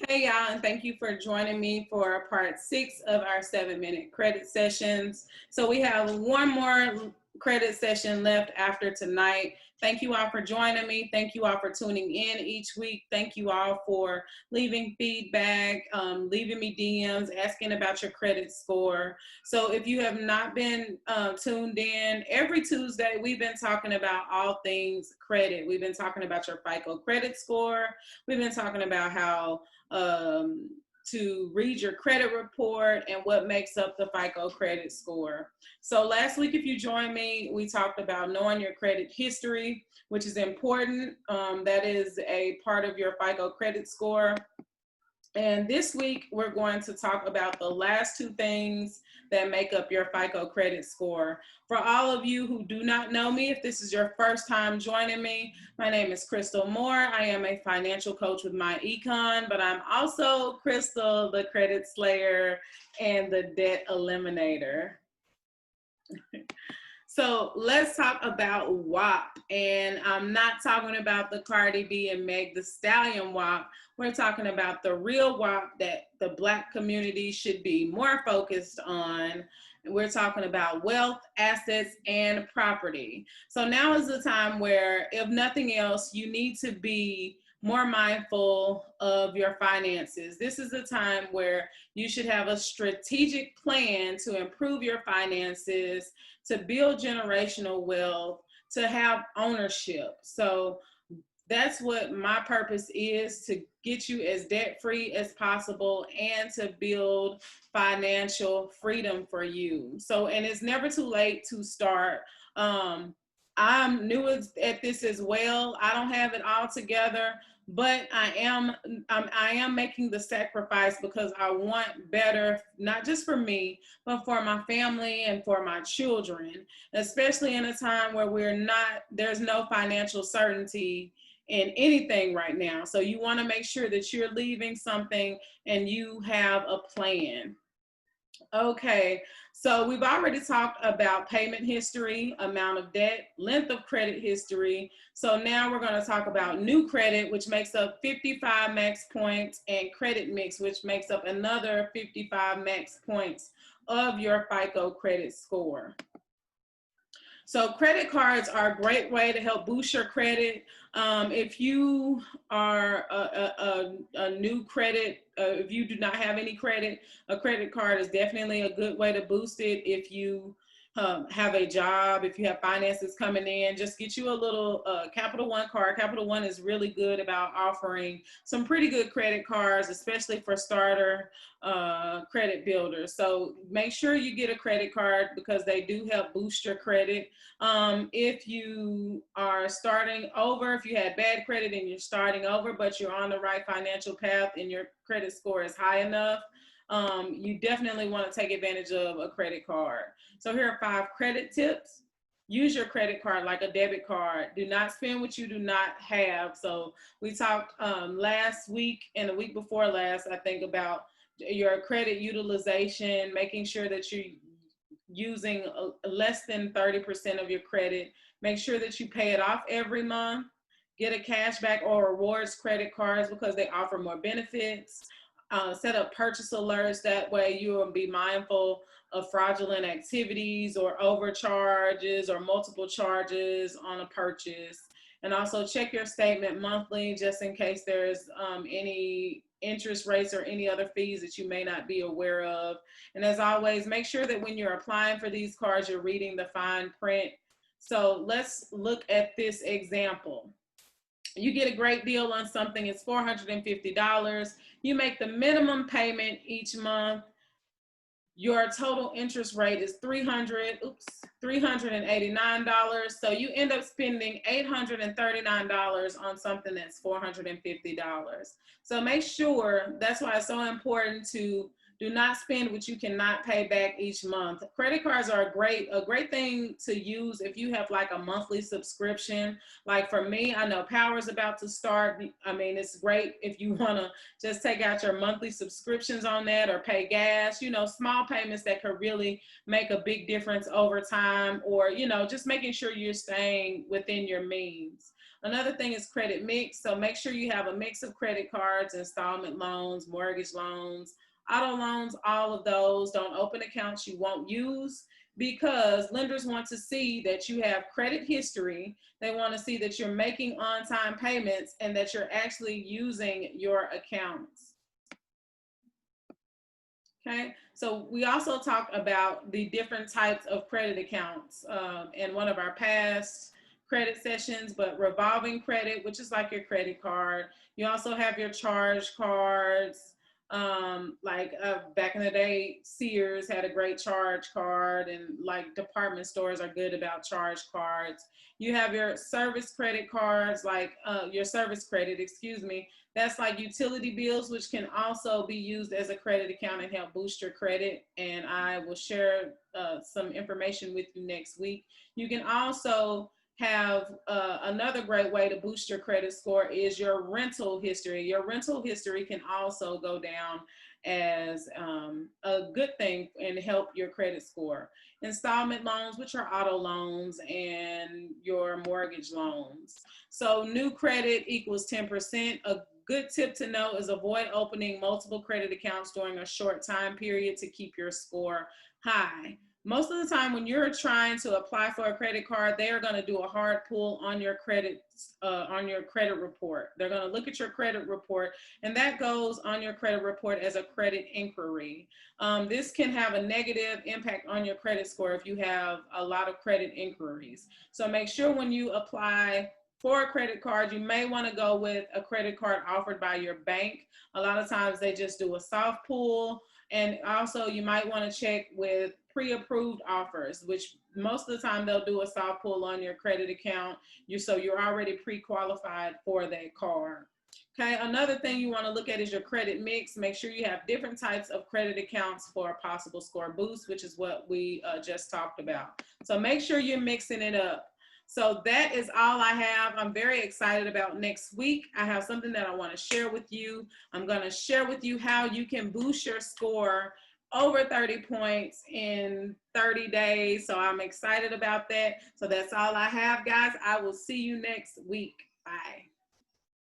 Hey y'all, and thank you for joining me for part 6 of our 7-minute credit sessions. So we have one more credit session left after tonight. Thank you all for joining me. Thank you all for tuning in each week. Thank you all for leaving feedback, leaving me DMs, asking about your credit score. So if you have not been tuned in, every Tuesday we've been talking about all things credit. We've been talking about your FICO credit score. We've been talking about how um, to read your credit report and what makes up the FICO credit score. So last week, if you joined me, we talked about knowing your credit history, which is important. That is a part of your FICO credit score. And this week, we're going to talk about the last two things that make up your FICO credit score. For all of you who do not know me, if this is your first time joining me, my name is Crystal Moore. I am a financial coach with My Econ, but I'm also Crystal, the credit slayer and the debt eliminator. So let's talk about WAP. And I'm not talking about the Cardi B and Meg the Stallion WAP. We're talking about the real WAP that the Black community should be more focused on. We're talking about wealth, assets, and property. So now is the time where, if nothing else, you need to be more mindful of your finances. This is the time where you should have a strategic plan to improve your finances, to build generational wealth, to have ownership. So that's what my purpose is, to get you as debt free as possible and to build financial freedom for you. So, and it's never too late to start. I'm new at this as well. I don't have it all together, but I am making the sacrifice because I want better, not just for me, but for my family and for my children, especially in a time where there's no financial certainty in anything right now. So you want to make sure that you're leaving something and you have a plan. Okay, so we've already talked about payment history, amount of debt, length of credit history. So now we're going to talk about new credit, which makes up 55 max points, and credit mix, which makes up another 55 max points of your FICO credit score. So credit cards are a great way to help boost your credit. If you are a new credit, if you do not have any credit, a credit card is definitely a good way to boost it. If you have a job, if you have finances coming in, just get you a little Capital One card. Capital One is really good about offering some pretty good credit cards, especially for starter credit builders. So make sure you get a credit card because they do help boost your credit. If you are starting over, if you had bad credit and you're starting over, but you're on the right financial path and your credit score is high enough, you definitely want to take advantage of a credit card. So here are 5 credit tips. Use your credit card like a debit card. Do not spend what you do not have. So we talked last week and the week before last, I think, about your credit utilization, making sure that you're using less than 30% of your credit. Make sure that you pay it off every month. Get a cashback or rewards credit cards because they offer more benefits. Set up purchase alerts. That way you will be mindful of fraudulent activities or overcharges or multiple charges on a purchase. And also check your statement monthly just in case there's any interest rates or any other fees that you may not be aware of. And as always, make sure that when you're applying for these cards, you're reading the fine print. So let's look at this example. You get a great deal on something, it's $450. You make the minimum payment each month. Your total interest rate is $389. So you end up spending $839 on something that's $450. So make sure, that's why it's so important to do not spend what you cannot pay back each month. Credit cards are a great thing to use if you have like a monthly subscription. Like for me, I know Power's about to start. I mean, it's great if you want to just take out your monthly subscriptions on that or pay gas, small payments that could really make a big difference over time, or, just making sure you're staying within your means. Another thing is credit mix. So make sure you have a mix of credit cards, installment loans, mortgage loans, auto loans, all of those. Don't open accounts you won't use, because lenders want to see that you have credit history. They want to see that you're making on-time payments and that you're actually using your accounts. Okay, so we also talked about the different types of credit accounts in one of our past credit sessions, but revolving credit, which is like your credit card. You also have your charge cards. Back in the day, Sears had a great charge card, and like department stores are good about charge cards. You have your service credit cards, like your service credit, excuse me. That's like utility bills, which can also be used as a credit account and help boost your credit. And I will share some information with you next week. You can also have another great way to boost your credit score is your rental history. Your rental history can also go down as a good thing and help your credit score. Installment loans, which are auto loans, and your mortgage loans. So new credit equals 10%. A good tip to know is avoid opening multiple credit accounts during a short time period to keep your score high. Most of the time when you're trying to apply for a credit card, they are going to do a hard pull on your credit report. They're going to look at your credit report, and that goes on your credit report as a credit inquiry. This can have a negative impact on your credit score if you have a lot of credit inquiries. So make sure when you apply for a credit card, you may want to go with a credit card offered by your bank. A lot of times they just do a soft pull. And also you might want to check with pre-approved offers, which most of the time they'll do a soft pull on your credit account. So you're already pre-qualified for that card. Okay, another thing you want to look at is your credit mix. Make sure you have different types of credit accounts for a possible score boost, which is what we just talked about. So make sure you're mixing it up. So that is all I have. I'm very excited about next week. I have something that I want to share with you. I'm going to share with you how you can boost your score over 30 points in 30 days. So I'm excited about that. So that's all I have, guys. I will see you next week. Bye.